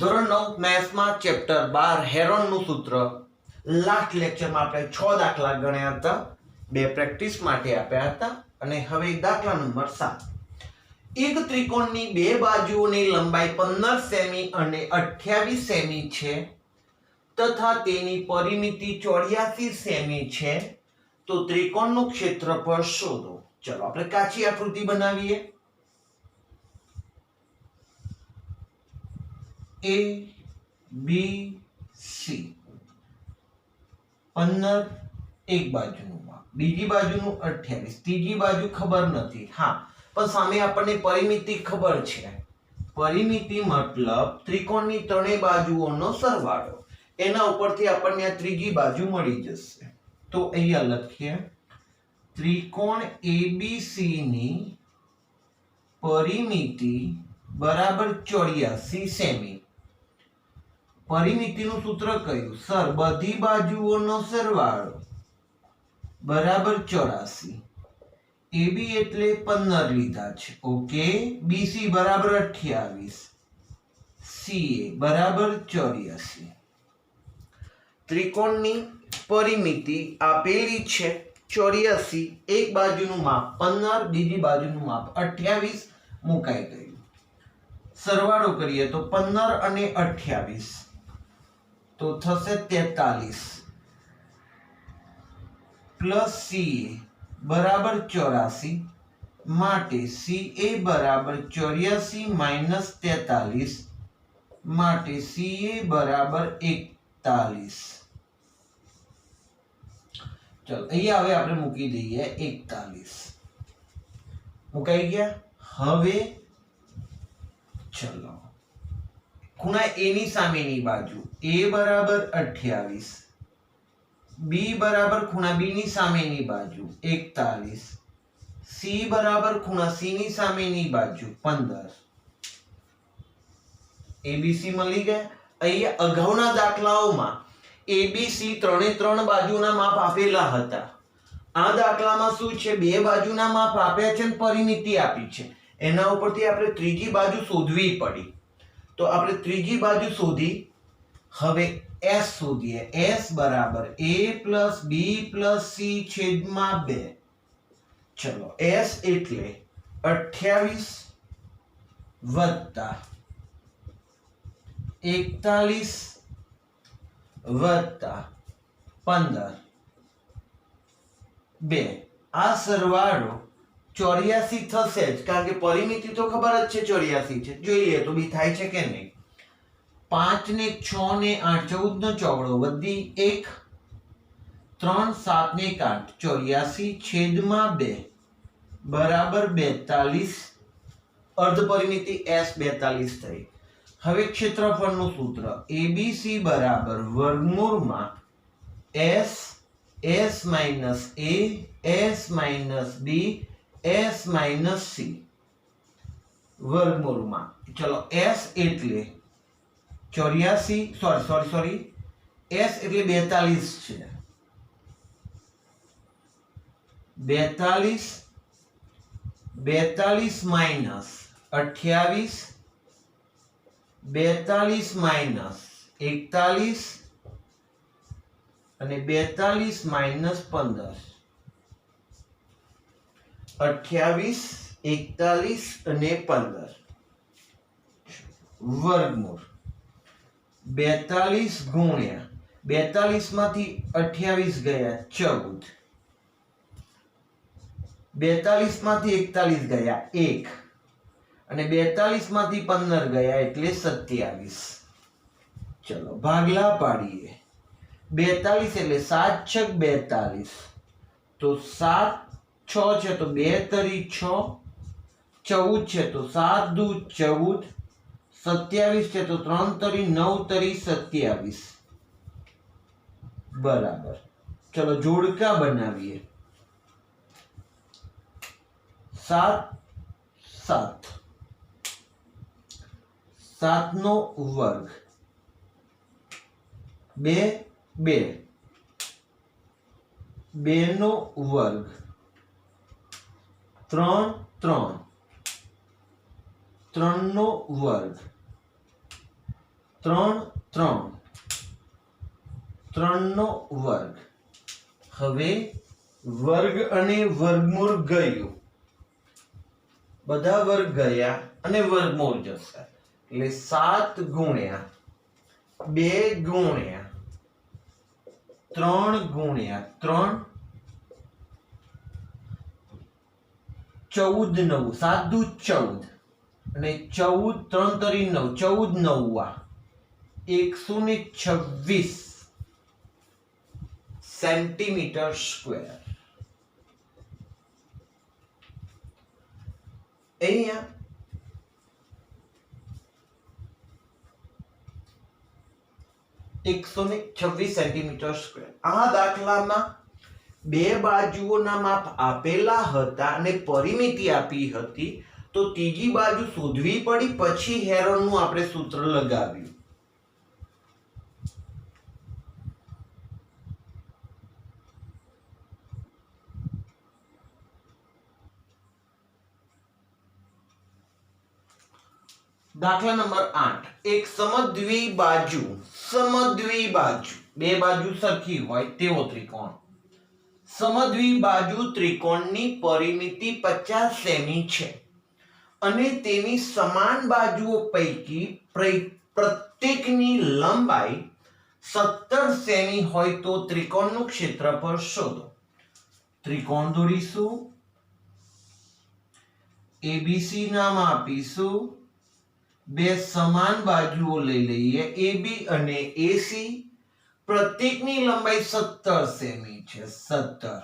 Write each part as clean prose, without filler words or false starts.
ધોરણ 9 મેથ્સમાં ચેપ્ટર 12 હેરોનનું સૂત્ર લાસ્ટ લેક્ચરમાં આપણે 6 દાખલા ગણ્યા હતા, 2 પ્રેક્ટિસ માટે આપ્યા હતા અને હવે દાખલા નંબર 7. એક ત્રિકોણની બે બાજુઓની લંબાઈ 15 સેમી અને 28 સેમી છે તથા તેની પરિમિતિ 84 સેમી છે, તો ત્રિકોણનું ક્ષેત્રફળ શોધો. ચલો આપણે કાચી આકૃતિ બનાવીએ. A B C 15 એક બાજુનું માપ, બીજી બાજુનું 28, ત્રીજી બાજુ ખબર નથી. હા, પણ સામે આપણને પરિમિતિ ખબર છે. પરિમિતિ મતલબ ત્રિકોણની ત્રણેય બાજુઓનો સરવાળો. એના ઉપરથી આપણને આ ત્રીજી બાજુ મળી જશે. તો અહીંયા લખીએ ત્રિકોણ ABC ની પરિમિતિ બરાબર 84 સેમી. પરિમિતિનું સૂત્ર કયું? સર, બધી બાજુઓનો સરવાળો બરાબર 84. AB એટલે 15 લીધા છે. ઓકે. BC બરાબર 28, CA બરાબર 84. ત્રિકોણની પરિમિતિ આપેલી છે 84, એક બાજુનું માપ 15, બીજી બાજુનું માપ 28 મુકાઈ ગયું. સરવાળો કરીએ તો 15 અને 28 તો થશે 43 પ્લસ CA બરાબર 84, માટે CA બરાબર 84 માઇનસ 43, માટે CA બરાબર 41. ચલો અહીંયા હવે આપણે મૂકી દઈએ 41. મુકાઈ ગયા. હવે ચલો ખૂણા A ની સામેની બાજુ A બરાબર 28, B બરાબર ખૂણા B ની સામેની બાજુ 41, C બરાબર ખૂણા C ની સામેની બાજુ 15. ABC મળી ગયા. અહીંયા અગાઉના દાખલાઓમાં ABC ત્રણે ત્રણ બાજુના માપ આપેલા હતા. આ દાખલામાં શું છે? બે બાજુના માપ આપ્યા છે અને પરિમિતિ આપી છે. એના ઉપરથી આપણે ત્રીજી બાજુ શોધવી પડી. તો આપણે ત્રીજી બાજુ શોધી. હવે S શોધીએ. S બરાબર A plus B plus C છેદમાં 2. ચલો S એટલે 28 વત્તા 41 વત્તા 15, 2. આ સરવાળો 84 થશે જ, કારણ કે પરિમિતિ તો ખબર જ છે 84 છે. જોઈએ તો બી થાય છે કે નહીં. 5 ને 6 ને 8 14 નો ચોગડો વધી 1, 3 7 ને 8 84 છેદમાં 2 બરાબર 42. અર્ધ પરિમિતિ S 42 થઈ. હવે ક્ષેત્રફળનું સૂત્ર ABC બરાબર વર્ગમૂળમાં S S minus A S minus B S minus C વર્ગમૂળમાં. ચલો S એટલે 84, સોરી S એટલે 42 છે. 42 માઇનસ 28, 42 માઇનસ 41 અને 42 માઇનસ 15. 28, 41 અને 15 વર્ગમૂળ 42 ગુણ્યા 42 માંથી 28 ગયા 14, 42 માંથી 41 ગયા 1 અને 42 માંથી 15 ગયા એટલે 27. ચલો ભાગલા પાડીએ. 42 એટલે 7 છક 42, તો 7 6 છે તો 2 તરી 6, 14 છે તો 7 દુ 14, 27 છે તો 3 તરી 9 તરી 27 બરાબર. ચલો જોડકા બનાવીએ. 7 7 7 નો વર્ગ, 2 2 2 નો વર્ગ, 3 3 3 નો વર્ગ 3 3 3 નો વર્ગ. હવે વર્ગ અને વર્ગમૂળ ગયું, બધા વર્ગ ગયા અને વર્ગમૂળ જશે, એટલે 7 ગુણ્યા 2 ગુણ્યા 3 ગુણ્યા 3 14 9 7 દુ 14 અને 14 3 તરી 9 14 9 126 સેન્ટીમીટર સ્ક્વેર. અહીંયા 126 સેન્ટીમીટર સ્ક્વેર. આ દાખલામાં બે બાજુઓના માપ આપેલા હતા અને પરિમિતિ આપી હતી, તો ત્રીજી બાજુ શોધવી પડી, પછી હેરોનનું આપણે સૂત્ર લગાવ્યું. દાખલા નંબર 8. એક સમદ્વિબાજુ બે બાજુ સરખી હોય તેવો ત્રિકોણ. સમદ્વિબાજુ ત્રિકોણની પરિમિતિ 50 સેમી છે અને તેની સમાન બાજુઓ પૈકી પ્રત્યેકની લંબાઈ 17 સેમી હોય તો ત્રિકોણનું ક્ષેત્રફળ શોધો. ત્રિકોણ દોરીશું, ABC નામ આપીશું, બે સમાન બાજુઓ લઈ લઈએ AB અને AC. પ્રત્યેકની લંબાઈ 17 સેમી છે. 17.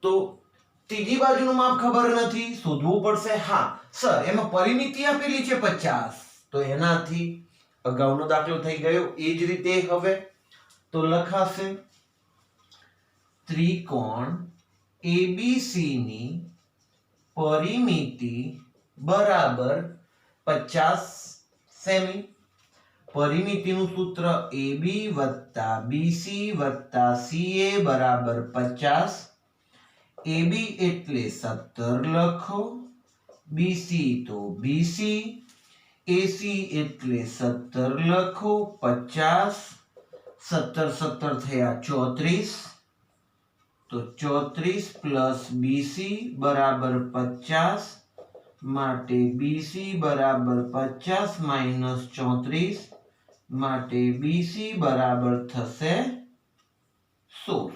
તો ત્રીજી બાજુનું માપ ખબર નથી, શોધવું પડશે. હા સર, એમાં પરિમિતિ આપેલી છે 50, તો એનાથી અગાઉનો દાખલો થઈ ગયો. એ જ રીતે હવે તો લખાશે ત્રિકોણ ABC ની પરિમિતિ બરાબર 50 સેમી. પરિમિતિનું સૂત્ર AB વત્તા BC વત્તા CA બરાબર 50. AB એટલે 17 લખો, BC તો BC, AC એટલે 17 લખો, 50 17 17 થયા 34, તો 34 પ્લસ BC બરાબર 50, માટે BC બરાબર 50 માઇનસ 34, માટે BC બરાબર થશે 16.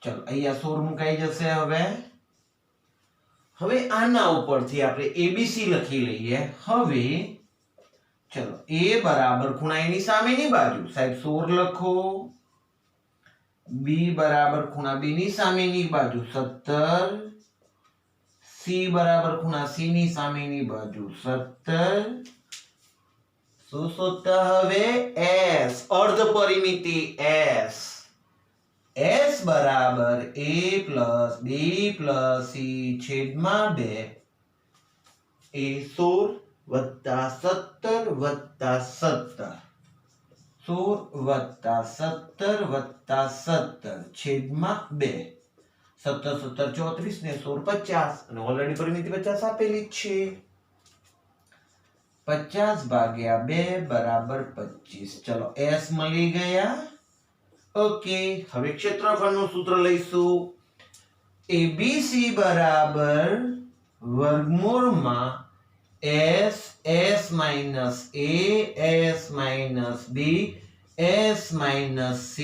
ચલો અહીંયા 16 મુકાઈ જશે. હવે આના ઉપરથી આપણે ABC લખી લઈએ. હવે ચલો A બરાબર ખૂણા એની સામેની બાજુ સાહેબ 16 લખો, B બરાબર ખૂણા B ની સામેની બાજુ 17, C બરાબર ખૂણા C ની સામેની બાજુ 17. શું શોધતા હવે? S, અર્ધ પરિમિતિ S. S બરાબર A plus B plus C છેદમાં 2. એ 16 વત્તા 17 વત્તા 17, 16 વત્તા 17 વત્તા 17 છેદમાં 2. 17 17 34 ને 16 50, અને ઓલરેડી પરિમિતિ 50 આપેલી છે. 50 ભાગ્યા 2 બરાબર 25. ચલો S મળી ગયા. ઓકે, હવે ક્ષેત્રફળનું સૂત્ર લઈશું. ABC બરાબર વર્ગમૂળમાં S minus A, S minus B, S minus C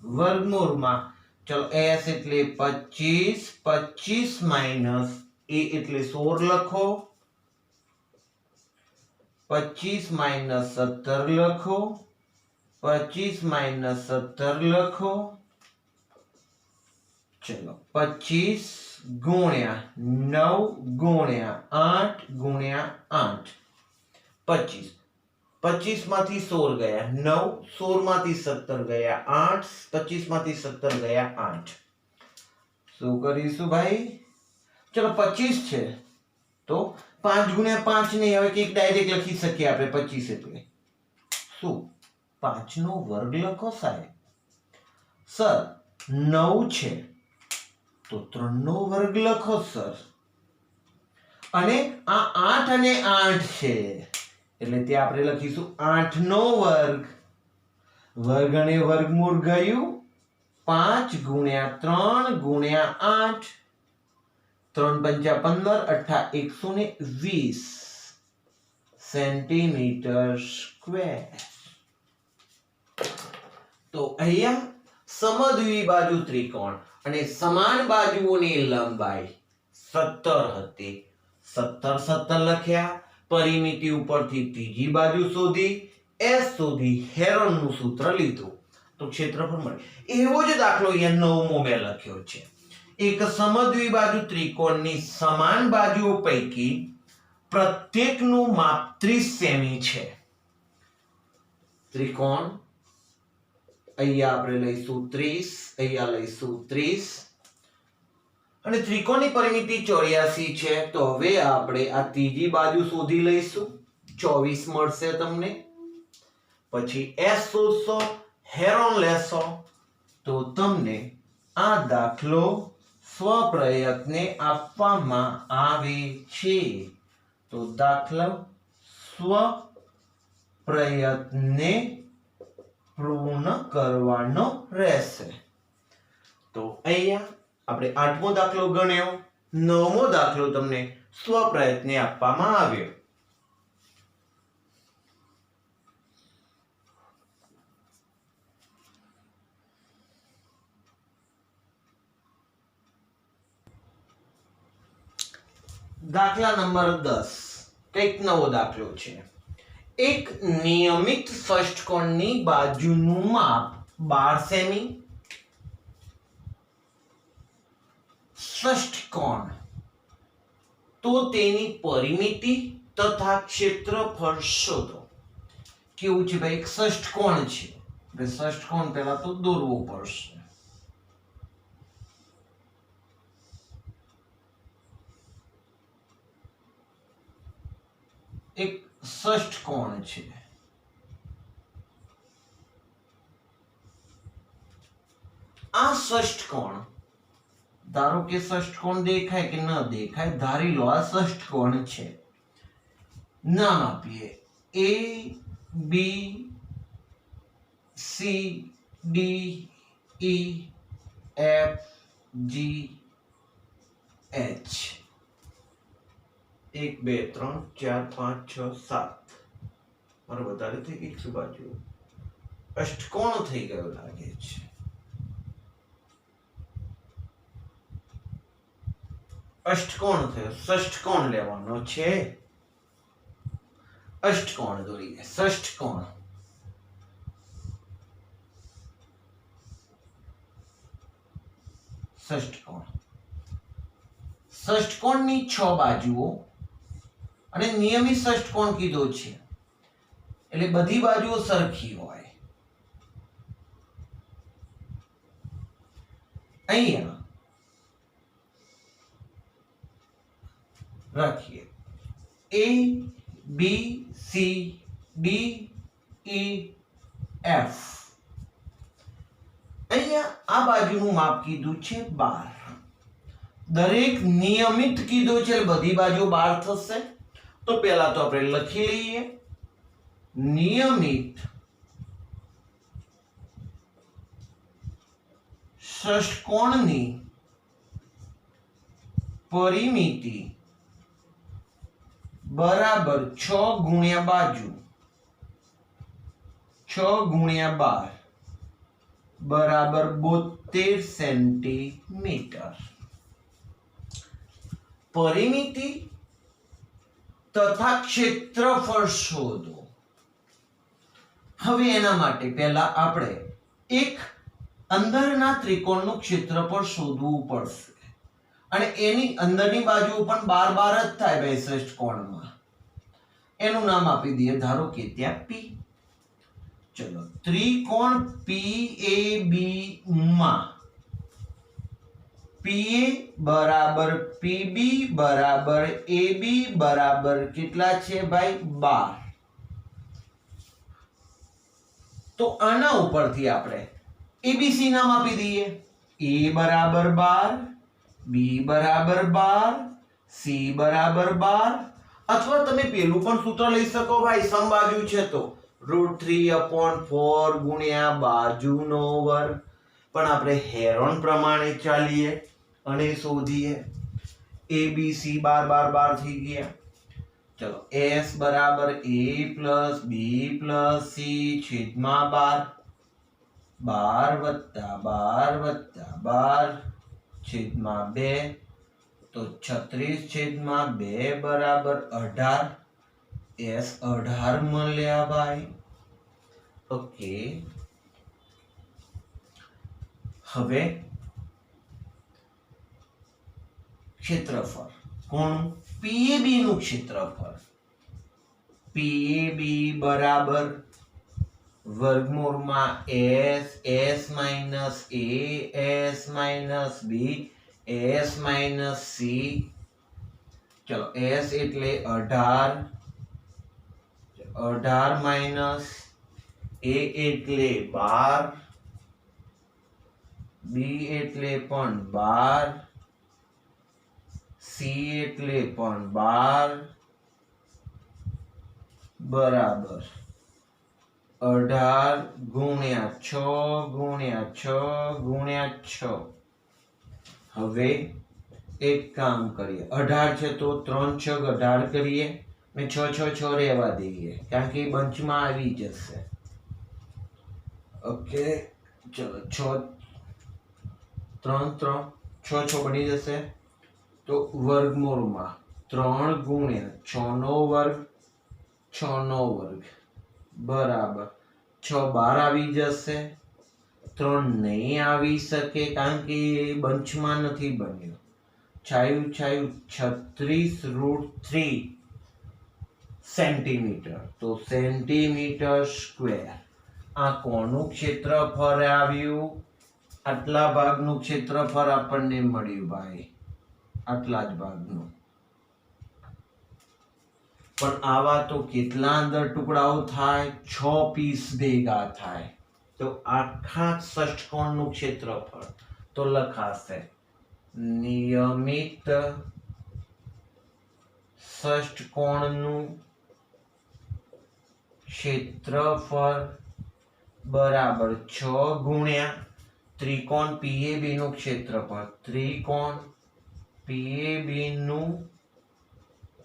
વર્ગમૂળમાં. ચલો S એટલે 25, 25 minus A એટલે 16 લખો, 25 minus 17 લખો, 25 minus 17 લખો. ચલો 25 ગુણ્યા 9 ગુણ્યા 8 ગુણ્યા 8, 25. 25 માંથી 16 ગયા 9, 16 માંથી 17 ગયા 8, 25 માંથી 17 ગયા 8. શું કરીશું ભાઈ? ચલો 25 છે તો 5 ગુણ્યા 5 નહીં, હવે કંઈક ડાયરેક્ટ લખી શકીએ આપણે. 25 એટલે શું? 5 નો વર્ગ લખો સાહેબ. સર 9 છે તો 3 નો વર્ગ લખો સર. અને આ 8 અને 8 છે એટલે ત્યાં આપણે લખીશું 8 નો વર્ગ. વર્ગ અને વર્ગમૂળ ગયું 5 ગુણ્યા 3 ગુણ્યા 8. 3 પંચા 15 18 120 સેન્ટીમીટર સ્ક્વેર. તો અહીંયા સમદ્વિબાજુ ત્રિકોણ અને સમાન બાજુઓની લંબાઈ 17 હતી. 17 17 લખ્યા. પરિમિતિ ઉપરથી ત્રીજી બાજુ શોધી S સુધી હેરોનનું સૂત્ર લીધું તો ક્ષેત્રફળ મળે. એવો જ દાખલો અહીંયા 9મો મેં લખ્યો છે. એક સમદ્વિબાજુ ત્રિકોણની સમાન બાજુઓ પૈકી પ્રત્યેકનું માપ 30 સેમી છે. ત્રિકોણ અહીંયા આપણે લઈશું 30, અહીંયા લઈશું 30 અને ત્રિકોણની પરિમિતિ 84 છે. તો હવે આપણે આ ત્રીજી બાજુ શોધી લઈશું. 24 મળશે તમને. પછી S શોધશો, હેરોન લેશો તો તમને આ દાખલો સ્વપ્રયત્ને આપવામાં આવે છે. તો દાખલો સ્વપ્રયત્ને પૂર્ણ કરવાનો રહેશે. તો અહીંયા આપણે 8મો દાખલો ગણ્યો. 9મો દાખલો તમને સ્વપ્રયત્ને આપવામાં આવ્યો. દાખલા નંબર 10 કઈક નવો દાખલો છે. એક નિયમિત ષષ્ઠકોણની બાજુનું માપ 12 સેમી. ષષ્ઠકોણ તો તેની પરિમિતિ તથા ક્ષેત્રફળ શોધો. કેવું છે ભાઈ? એક ષષ્ઠકોણ છે. આપણે ષષ્ઠકોણ પહેલા તો દોરવો પડશે. એક ષષ્ઠકોણ છે. આ ષષ્ઠકોણ ધારો કે ષષ્ઠકોણ દેખાય કે ન દેખાય, ધારી લો આ ષષ્ઠકોણ છે. નામ આપીએ A B C D E F G H. 1 2 3 4 5 6 7 મારે વધારે થઈ ગઈ છે બાજુ. અષ્ટકોણ થઈ ગયો લાગે છે. અષ્ટકોણ થયો. ષષ્ઠકોણ લેવાનો છે. અષ્ટકોણ દોરીએ. ષષ્ઠકોણ ષષ્ઠકોણ ષષ્ઠકોણની 6 બાજુઓ અને નિયમિત ષષ્ઠકોણ કીધો છે એટલે બધી બાજુઓ સરખી હોય. અહીંયા રાખીએ A B C D E F. અહીંયા આ બાજુનું માપ કીધું છે 12. દરેક નિયમિત કીધું છે એટલે બધી બાજુ 12 થશે. તો પહેલા તો આપણે લખી લઈએ નિયમિત ષષ્ઠકોણની પરિમિતિ બરાબર 6 ગુણ્યા બાજુ 6 ગુણ્યા 12 બરાબર 72 સેન્ટીમીટર. પરિમિતિ તથા ક્ષેત્રફળ શોધો. હવે એના માટે પહેલા આપણે એક અંદરના ત્રિકોણનું ક્ષેત્રફળ શોધવું પડશે અને એની અંદરની બાજુ પણ 12 12 જ થાય બે ષષ્ઠકોણમાં. એનું નામ આપી દઈએ ધારો કે ત્યાં P. ચલો ત્રિકોણ PAB માં PA બરાબર PB બરાબર AB બરાબર કેટલા છે ભાઈ 12. તો આના ઉપરથી આપણે ABC નામ આપી દઈએ. A બરાબર 12, B બરાબર 12, c બરાબર 12 અથવા તમે પેલું પણ સૂત્ર લઈ શકો ભાઈ સમબાજુ છે તો √3/4 ગુણ્યા બાજુનો વર્ગ પણ આપણે હેરોન પ્રમાણે ચાલીએ અને શોધીએ abc 12 થઈ ગયા ચલો s બરાબર a plus b plus c છેદમાં 12 12 છેદમાં 2 તો 36 છેદમાં 2 બરાબર 18 s 18 મળ્યા ભાઈ ઓકે હવે ક્ષેત્રફળ કોનું PAB નું ક્ષેત્રફળ PAB બરાબર વર્ગમૂળમાં s minus a s minus b s minus c ચલો s એટલે 18 માઇનસ a એટલે 12 b એટલે પણ 12 c એટલે પણ 12 બરાબર 18 ગુણ્યા 6 ગુણ્યા 6 ગુણ્યા 6 હવે એક કામ કરીએ 18 છે તો 3 6 18 કરીએ ને 6 6 6 રહેવા દઈએ કારણ કે બંચમાં આવી જશે ઓકે ચલો 6 3 3 6 6 બની જશે તો વર્ગમૂળમાં 3 ગુણ્યા 6 નો વર્ગ 6 નો વર્ગ બરાબર 6 12 આવી જશે 3 નહીં આવી શકે કારણ કે બંચમાં નથી બન્યો છાયું 36√3 સેન્ટીમીટર તો સેન્ટીમીટર સ્ક્વેર આ કોનું ક્ષેત્રફળ આવ્યું આટલા ભાગનું ક્ષેત્રફળ આપણને મળ્યું ભાઈ આટલા જ ભાગનું પણ આવા તો કેટલા અંદર ટુકડાઓ થાય 6 પીસ ભેગા થાય તો આખા ષષ્ઠકોણનું ક્ષેત્રફળ તો લખાશે નિયમિત ષષ્ઠકોણનું ક્ષેત્રફળ બરાબર 6 ગુણ્યા ત્રિકોણ PAB નું ક્ષેત્રફળ ત્રિકોણ PAB નું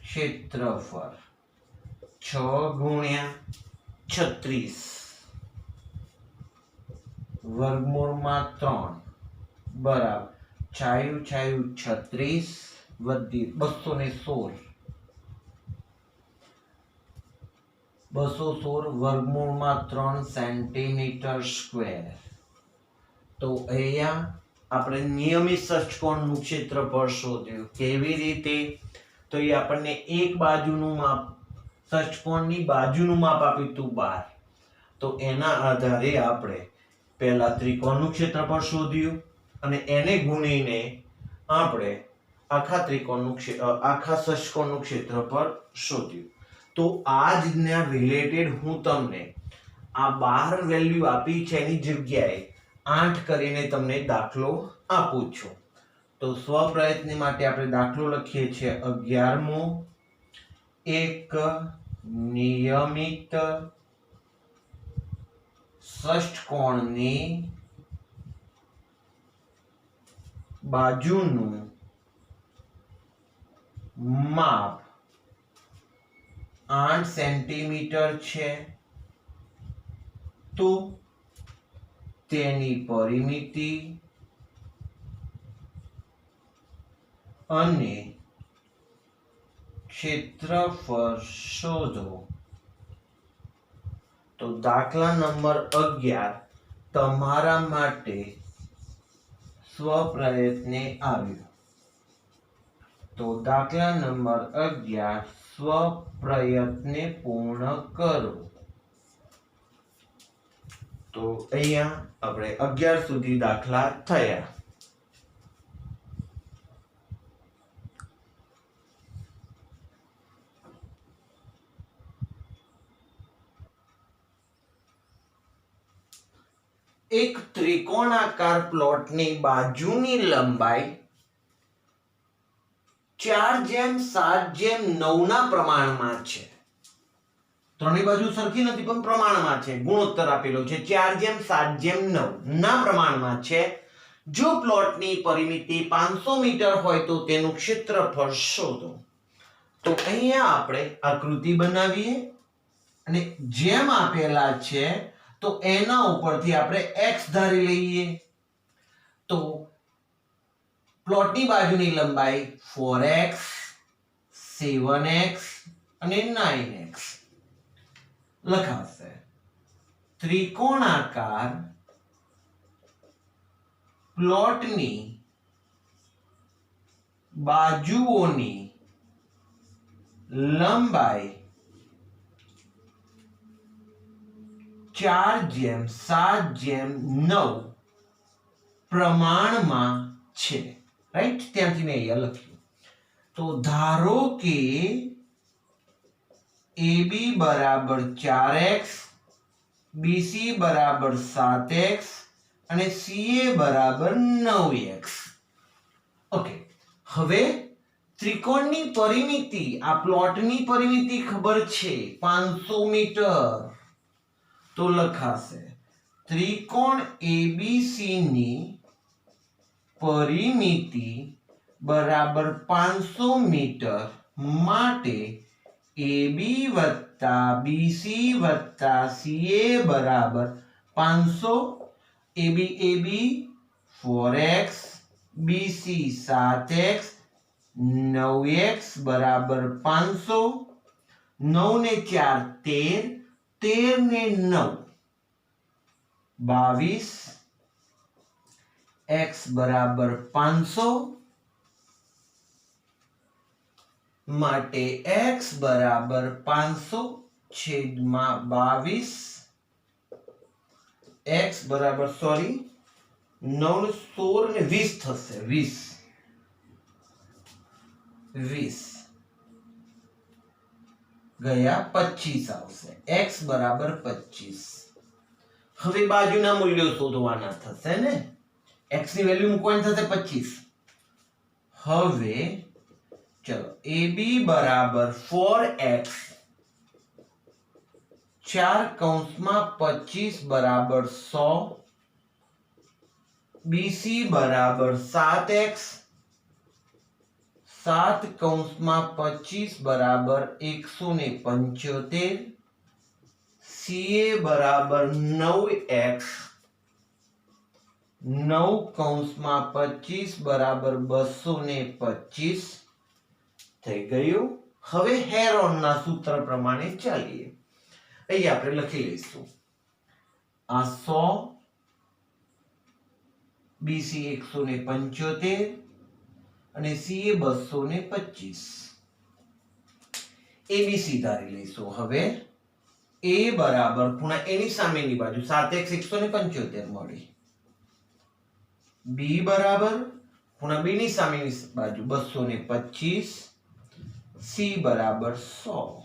ક્ષેત્રફળ 6 ગુણ્યા 36 વર્ગમૂળમાં 3 બરાબર છાયું 36 વધી 216 વર્ગમૂળમાં 3 સેન્ટીમીટર સ્ક્વેર તો અહીંયા આપણે નિયમિત ષષ્ઠકોણનું ક્ષેત્રફળ શોધ્યું કેવી રીતે તો એ આપણને એક બાજુનું માપ ષષ્ઠકોણની બાજુનું માપ આપ્યું હતું 12 તો એના આધારે આપણે પહેલા ત્રિકોણનું ક્ષેત્રફળ શોધ્યું અને એને ગુણીને આપણે આખા ષષ્ઠકોણનું ક્ષેત્રફળ શોધ્યું તો આ જ ના રિલેટેડ હું તમને આ 12 વેલ્યુ આપી છે એની જગ્યાએ 8 કરીને તમને દાખલો આપું છું તો સ્વપ્રયત્ન માટે આપણે દાખલો લખીએ છીએ 11મો એક નિયમિત ષષ્ઠકોણની બાજુનું માપ 8 સેન્ટીમીટર છે તો તેની પરિમિતિ અને ક્ષેત્રફળ શોધો તો દાખલા નંબર 11 તમારા માટે સ્વપ્રયત્ને આવ્યું તો દાખલા નંબર 11 સ્વપ્રયત્ને પૂર્ણ કરો તો અહીંયા આપણે 11 સુધી દાખલા થયા એક ત્રિકોણાકાર પ્લોટની બાજુની લંબાઈ 4:7:9 ના પ્રમાણમાં છે. ત્રણેય બાજુ સરખી નથી પણ પ્રમાણમાં છે. ગુણોત્તર આપેલો છે 4:7:9 ના પ્રમાણમાં છે. જો પ્લોટની પરિમિતિ 500 મીટર હોય તો તેનું ક્ષેત્રફળ શોધો. તો અહીંયા આપણે આકૃતિ બનાવીએ અને જેમ આપેલા છે તો એના ઉપરથી આપણે x ધારી લઈએ. તો પ્લોટની બાજુની લંબાઈ 4x 7x અને 9x લખાશે. ત્રિકોણાકાર પ્લોટની બાજુઓની લંબાઈ 4:7:9 પ્રમાણમાં છે. રાઈટ, ત્યાંથી મેં અહીંયા લખ્યું. તો ધારો કે AB બરાબર 4x, BC બરાબર 7x અને CA બરાબર 9x. ઓકે, હવે ત્રિકોણની પરિમિતિ, આ પ્લોટની પરિમિતિ ખબર છે 500 મીટર. તો લખાશે ત્રિકોણ ABC ની પરિમિતિ બરાબર 500 મીટર માટે AB વત્તા BC વત્તા CA બરાબર 500. AB 4x, BC 7x, 9x બરાબર 500. 9 ને 4 13, 13 ને 9 22, x બરાબર 500 માટે x બરાબર 500 છેદમાં 22. x બરાબર 9 16 ને 20 થશે. 20 ગયા 25 આવશે. x બરાબર 25. હવે બાજુના મૂલ્યો શોધવાના થશે ને. x ની વેલ્યુ મૂકવાની થશે 25. હવે ચલો AB બરાબર 4x 4 બરાબર 100, BC બરાબર 7x 7 બરાબર 175, CA બરાબર 9x 9 બરાબર 225 થઈ ગયું. હવે હેરોનના સૂત્ર પ્રમાણે ચાલીએ. અહીં આપણે લખી લઈશું આ 100, BC 175 અને CA 225. ABC ધારી લઈશું. હવે A બરાબર ખૂણા એની સામેની બાજુ 7x 175 મળી. B બરાબર ખૂણા B ની સામેની બાજુ 225, C બરાબર 100.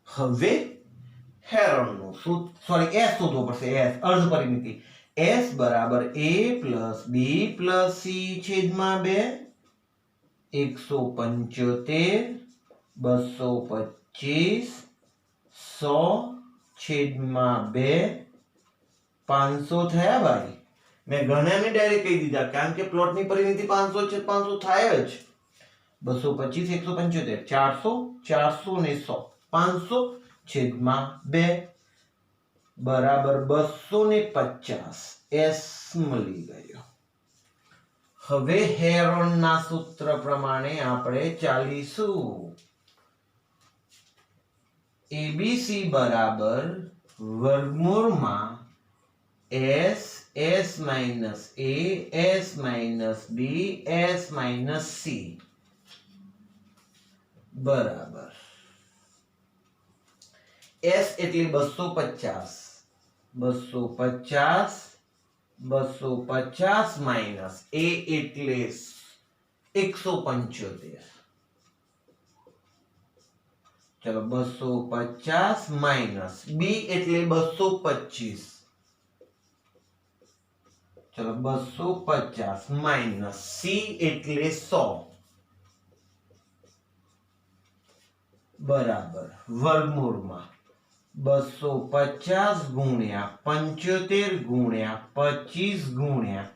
હવે હેરોનનું S શોધવો પડશે. S અર્ધ પરિમિતિ. S બરાબર A plus B plus C છેદમાં 2, 175 225 100 છેદમાં 2 500 થયા ભાઈ. મેં ઘણાને ડાયરેક્ટ કહી દીધા કારણ કે પ્લોટની પરિમિતિ 500 છે. 500 થાય જ. 225 175 400 400 ને 100 500 છેદમાં 2 બરાબર 250. S મળી ગયો. હવે હેરોનના સૂત્ર પ્રમાણે આપણે ચાલીશું. ABC બરાબર વર્ગમૂળમાં S S minus A S minus B S minus C બરાબર S એટલે 250 માઇનસ A એટલે 175. ચલો 250 માઇનસ B એટલે 225. ચલો 250 માઇનસ C એટલે 100. बराबर वर्गमूळમાં 250 ગુણ્યા 75 ગુણ્યા 25 ગુણ્યા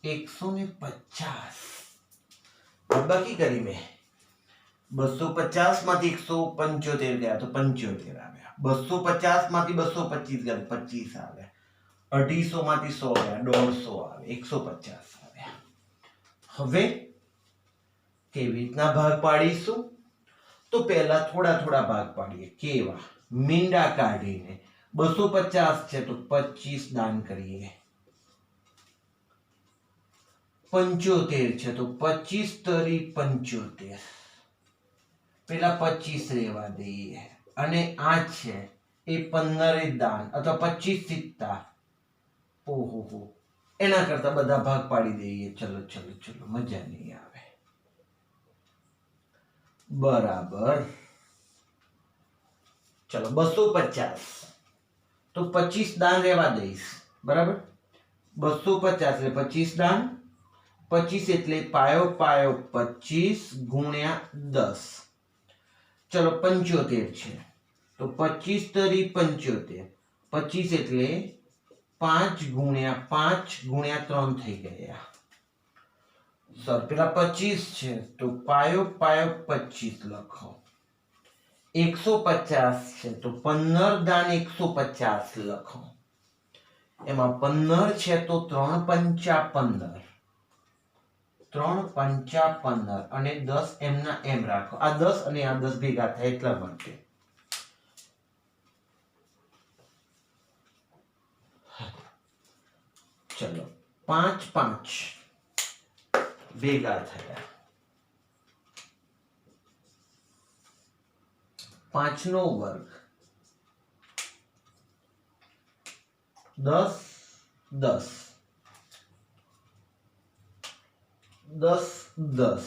150. બાકી કરી મેં 250 માંથી 175 ગયા તો 75 આવ્યા, 250 માંથી 225 ગયા તો 25 આવ્યા, 250 માંથી 100 ગયા 150 આવે, 150 આવ્યા. હવે કેવી રીતના ભાગ પાડીશું? તો પહેલા થોડા થોડા ભાગ પાડીએ. કેવા? મીંડા કાઢીને 250 છે તો 25 દાન કરીએ, 75 છે તો 25 તરી 75, પેલા 25 રહેવા દઈએ, અને આ છે એ 15 દાન અથવા 25 સિત્તા. ઓહો, એના કરતા બધા ભાગ પાડી દઈએ. ચલો ચલો ચલો, મજા નહીં આવે. બરાબર, ચલો 250 તો 25 દાન રહેવા દઈશ. બરાબર, 250 એટલે 25 દાન, 25 એટલે પાયો પાયો 25 ગુણ્યા 10. ચલો 75 છે તો 25 તરી 75, 25 એટલે 5 ગુણ્યા 5 ગુણ્યા 3 થઈ ગયા. સર પેલા 25 છે તો પાયો પાયો 25 લખો. 150 છે તો 15 દાન 150 લખો. એમાં 15 છે તો 3 પંચા 15, 3 પંચા 15 અને 10 એમના એમ રાખો. આ 10 અને આ 10 ભેગા થાય એટલા માટે. ચલો 5 5 ભેગા થયા, 5 નો વર્ગ 10 10 10 10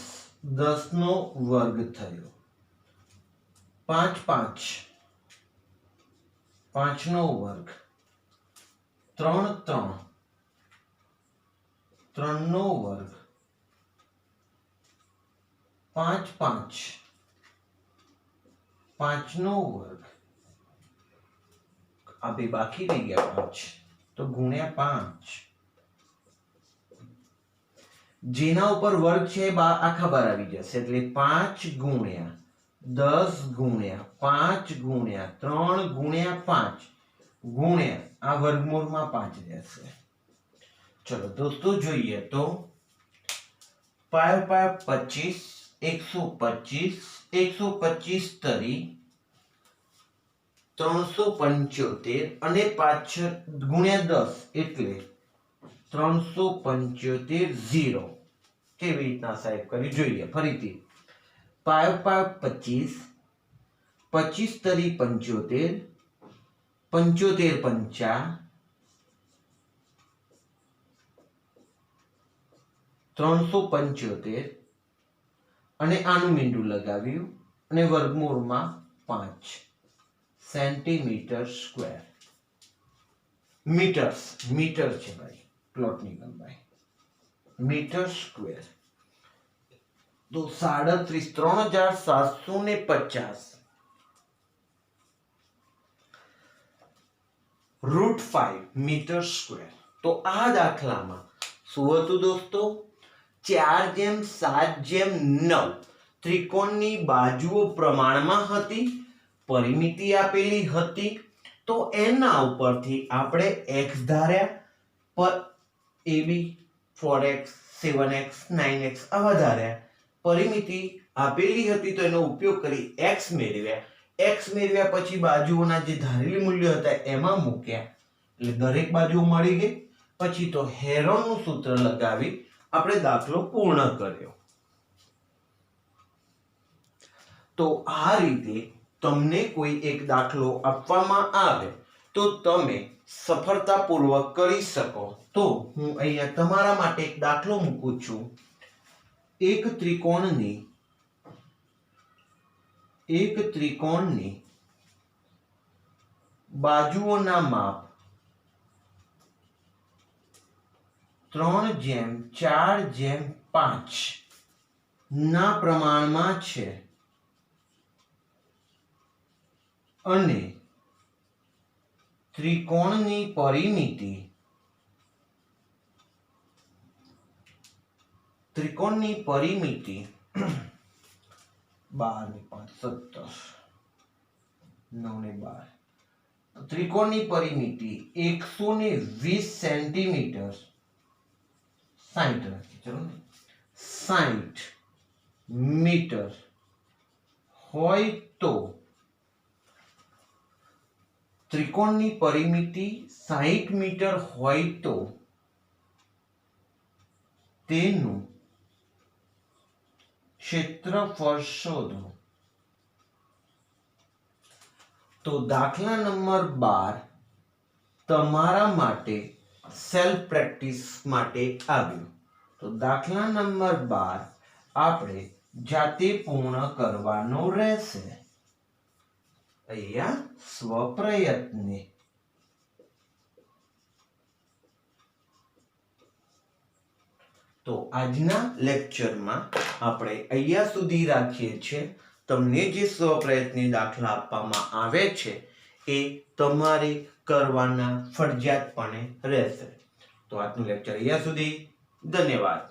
10 નો વર્ગ થયો. 5 5 5 નો વર્ગ, 3 3 3 નો વર્ગ, 5 5 5 નો વર્ગ. આ બે બાકી રહી ગયા 5 તો ગુણ્યા 5. જેના ઉપર વર્ગ છે આખા બાર આવી જશે એટલે 5 ગુણ્યા 10 ગુણ્યા 5 ગુણ્યા 3 ગુણ્યા 5 ગુણ્યા આ વર્ગમૂળમાં 5 રહેશે. ચલો દોસ્તો જોઈએ તો પાયો પાયો 25, 125, 125 તરી 375 અને પાછળ ગુણ્યા 10 એટલે 375 0. કેવી રીતના સાહેબ કરી જોઈએ ફરીથી. પાયો પાયો 25, 25 તરી 75, 75 પંચા 375 અને આનું મીંડું લગાવ્યું અને વર્ગમૂળમાં 5 સેન્ટીમીટર સ્ક્વેર. મીટર્સ, મીટર છે ભાઈ, પ્લોટની લંબાઈ મીટર સ્ક્વેર. તો 37,3750 √5 મીટર સ્ક્વેર. તો આ દાખલામાં શું હતું દોસ્તો? 4:7:9 ત્રિકોણની બાજુઓ પ્રમાણમાં હતી, પરિમિતિ આપેલી હતી. તો એના ઉપરથી આપણે x ધાર્યા, પર ab 4x 7x 9x આવા ધાર્યા. પરિમિતિ આપેલી હતી તો એનો ઉપયોગ કરી x મેળવ્યા. x મેળવ્યા પછી બાજુઓના જે ધારેલી મૂલ્યો હતા એમાં મૂક્યા એટલે દરેક બાજુ મળી ગઈ. પછી તો હેરોનનું સૂત્ર લગાવી આપણે દાખલો પૂર્ણ કર્યો. તો આ રીતે તમને કોઈ એક દાખલો આપવામાં આવે તો તમે સફળતાપૂર્વક કરી શકો. તો હું અહીંયા તમારા માટે એક દાખલો મૂકું છું. એક ત્રિકોણની બાજુઓના માપ 3:4:5 ના પ્રમાણમાં છે. અને ત્રિકોણની પરિમિતિ 12 ને 5 17 9 ને 12 ત્રિકોણની પરિમિતિ 120 સેન્ટીમીટર 60 રાખીએ ચલો ને 60 મીટર હોય તો ત્રિકોણની પરિમિતિ 60 મીટર હોય તો તેનું ક્ષેત્રફળ શોધો. તો દાખલા નંબર 12 તમારા માટે સેલ્ફ પ્રેક્ટિસ માટે આવ્યું. તો દાખલા નંબર 12 આપણે જાતે પૂર્ણ કરવાનો રહેશે. અહીંયા સ્વપ્રયત્ને. તો આજના લેક્ચરમાં આપણે અહીંયા સુધી રાખીએ છીએ. તમને જે સ્વપ્રયત્ને દાખલા આપવામાં આવે છે એ તમારે કરવાના ફરજિયાતપણે રહેશે. તો આજનું લેક્ચર અહીંયા સુધી. ધન્યવાદ.